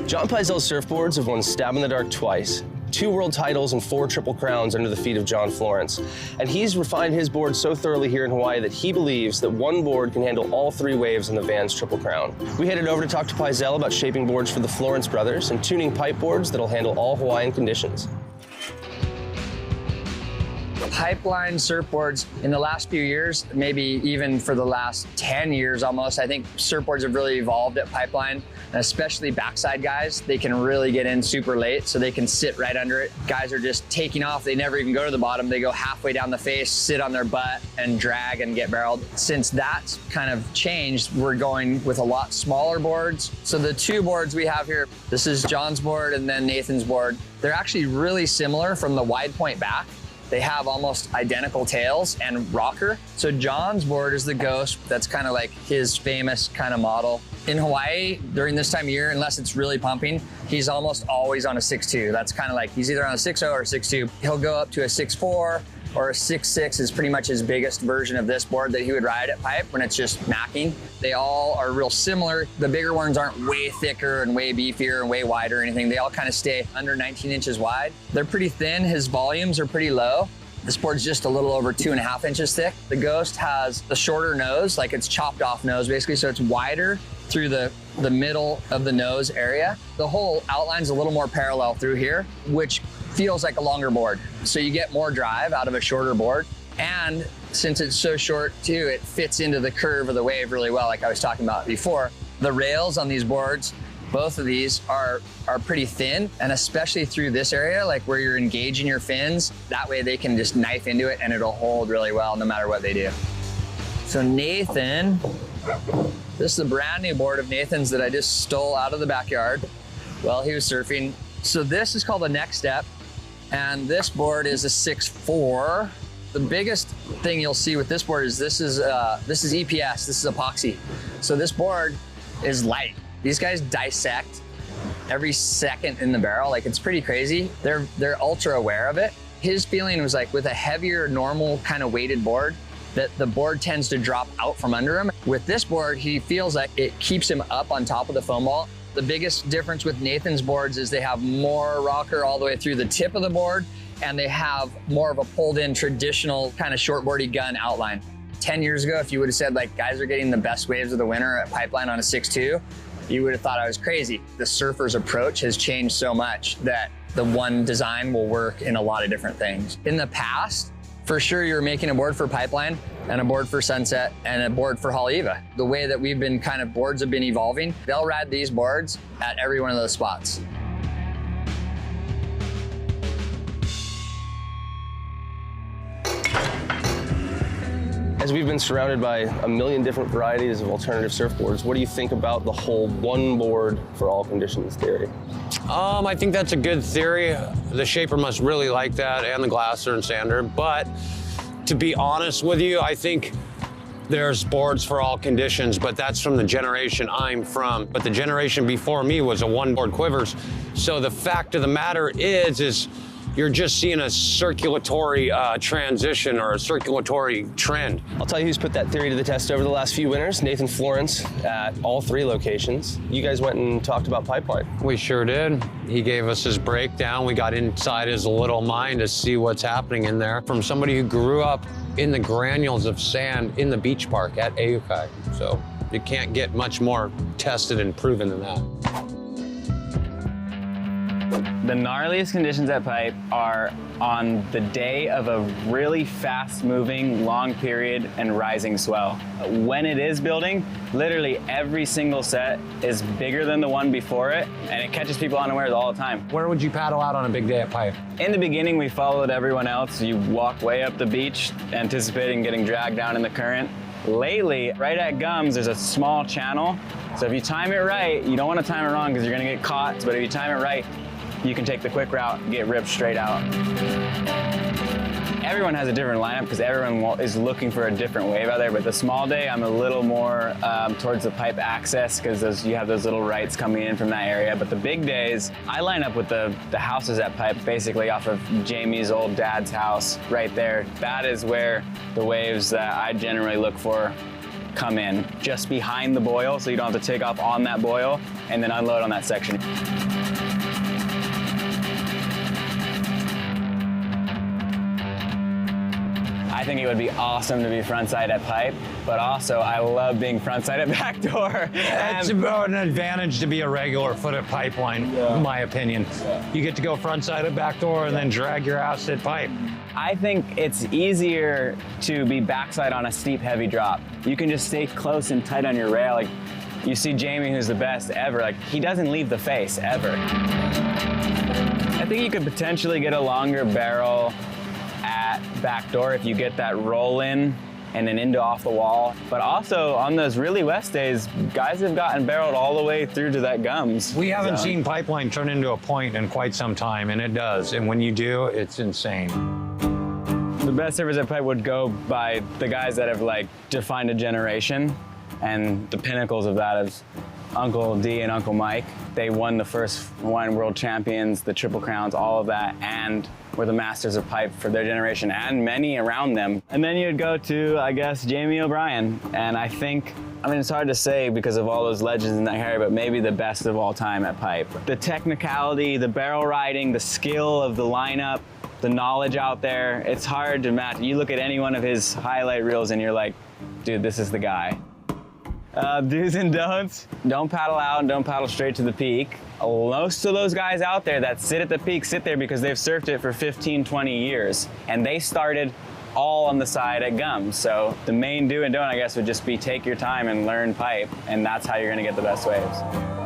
Jon Pyzel's surfboards have won Stab in the Dark twice, 2 world titles and 4 triple crowns under the feet of John Florence. And he's refined his board so thoroughly here in Hawaii that he believes that one board can handle all 3 waves in the Vans Triple Crown. We headed over to talk to Pyzel about shaping boards for the Florence brothers and tuning pipe boards that'll handle all Hawaiian conditions. Pipeline surfboards in the last few years, maybe even for the last 10 years almost, I think surfboards have really evolved at Pipeline, and especially backside guys. They can really get in super late, so they can sit right under it. Guys are just taking off. They never even go to the bottom. They go halfway down the face, sit on their butt, and drag and get barreled. Since that's kind of changed, we're going with a lot smaller boards. So the 2 boards we have here, this is John's board and then Nathan's board. They're actually really similar from the wide point back. They have almost identical tails and rocker. So John's board is the Ghost. That's kind of like his famous kind of model. In Hawaii, during this time of year, unless it's really pumping, he's almost always on a 6.2. That's kind of like, he's either on a 6.0 or a 6.2. He'll go up to a 6.4 or a 6.6 is pretty much his biggest version of this board that he would ride at Pipe when it's just macking. They all are real similar. The bigger ones aren't way thicker and way beefier and way wider or anything. They all kind of stay under 19 inches wide. They're pretty thin. His volumes are pretty low. This board's just a little over 2.5 inches thick. The Ghost has a shorter nose, like it's chopped off nose basically, so it's wider through the middle of the nose area. The whole outline's a little more parallel through here, which feels like a longer board. So you get more drive out of a shorter board. And since it's so short too, it fits into the curve of the wave really well, like I was talking about before. The rails on these boards, both of these are pretty thin, and especially through this area, like where you're engaging your fins, that way they can just knife into it and it'll hold really well no matter what they do. So Nathan, this is a brand new board of Nathan's that I just stole out of the backyard while he was surfing. So this is called the Next Step, and this board is a 6.4. The biggest thing you'll see with this board is this is EPS, this is epoxy. So this board is light. These guys dissect every second in the barrel, like it's pretty crazy. They're ultra aware of it. His feeling was like with a heavier, normal kind of weighted board, that the board tends to drop out from under him. With this board, he feels like it keeps him up on top of the foam ball. The biggest difference with Nathan's boards is they have more rocker all the way through the tip of the board, and they have more of a pulled in traditional kind of shortboardy gun outline. 10 years ago, if you would have said like guys are getting the best waves of the winter at Pipeline on a 6.2, you would have thought I was crazy. The surfer's approach has changed so much that the one design will work in a lot of different things. In the past, for sure, you're making a board for Pipeline and a board for Sunset and a board for Haleiwa. The way that we've been kind of boards have been evolving, they'll ride these boards at every one of those spots. As we've been surrounded by a million different varieties of alternative surfboards, what do you think about the whole one board for all conditions theory? I think that's a good theory. The shaper must really like that, and the glasser and sander. But to be honest with you, I think there's boards for all conditions, but that's from the generation I'm from. But the generation before me was a one board quivers. So the fact of the matter is you're just seeing a circulatory transition or a circulatory trend. I'll tell you who's put that theory to the test over the last few winters, Nathan Florence at all 3 locations. You guys went and talked about Pipeline. We sure did. He gave us his breakdown. We got inside his little mind to see what's happening in there from somebody who grew up in the granules of sand in the beach park at Aukai. So you can't get much more tested and proven than that. The gnarliest conditions at Pipe are on the day of a really fast-moving, long period and rising swell. When it is building, literally every single set is bigger than the one before it, and it catches people unawares all the time. Where would you paddle out on a big day at Pipe? In the beginning, we followed everyone else. You walk way up the beach, anticipating getting dragged down in the current. Lately, right at Gums, there's a small channel. So if you time it right, you don't want to time it wrong because you're going to get caught, but if you time it right, you can take the quick route and get ripped straight out. everyone has a different lineup because everyone is looking for a different wave out there. But the small day, I'm a little more towards the pipe access because you have those little rights coming in from that area. But the big days, I line up with the houses at pipe, basically off of Jamie's old dad's house right there. That is where the waves that I generally look for come in, just behind the boil, so you don't have to take off on that boil and then unload on that section. I think it would be awesome to be frontside at pipe, but also I love being frontside at backdoor. It's about an advantage to be a regular foot at pipeline, in my opinion. You get to go frontside at backdoor and then drag your ass at pipe. I think it's easier to be backside on a steep, heavy drop. You can just stay close and tight on your rail. Like you see Jamie, who's the best ever, like he doesn't leave the face ever. I think you could potentially get a longer barrel at backdoor if you get that roll in and then into off the wall. But also on those really west days, guys have gotten barreled all the way through to that gums. We haven't seen pipeline turn into a point in quite some time, and it does. And when you do, it's insane. The best surfers at pipe would go by the guys that have like defined a generation, and the pinnacles of that is Uncle D and Uncle Mike. They won the first Hawaiian World Champions, the Triple Crowns, all of that, and were the masters of pipe for their generation and many around them. And then you'd go to, I guess, Jamie O'Brien. And I think, I mean, it's hard to say because of all those legends in that area, but maybe the best of all time at pipe. The technicality, the barrel riding, the skill of the lineup, the knowledge out there, it's hard to match. You look at any one of his highlight reels and you're like, dude, this is the guy. Do's and don'ts, don't paddle out and don't paddle straight to the peak. Most of those guys out there that sit at the peak sit there because they've surfed it for 15, 20 years. And they started all on the side at gums. So the main do and don't, I guess, would just be take your time and learn pipe. And that's how you're gonna get the best waves.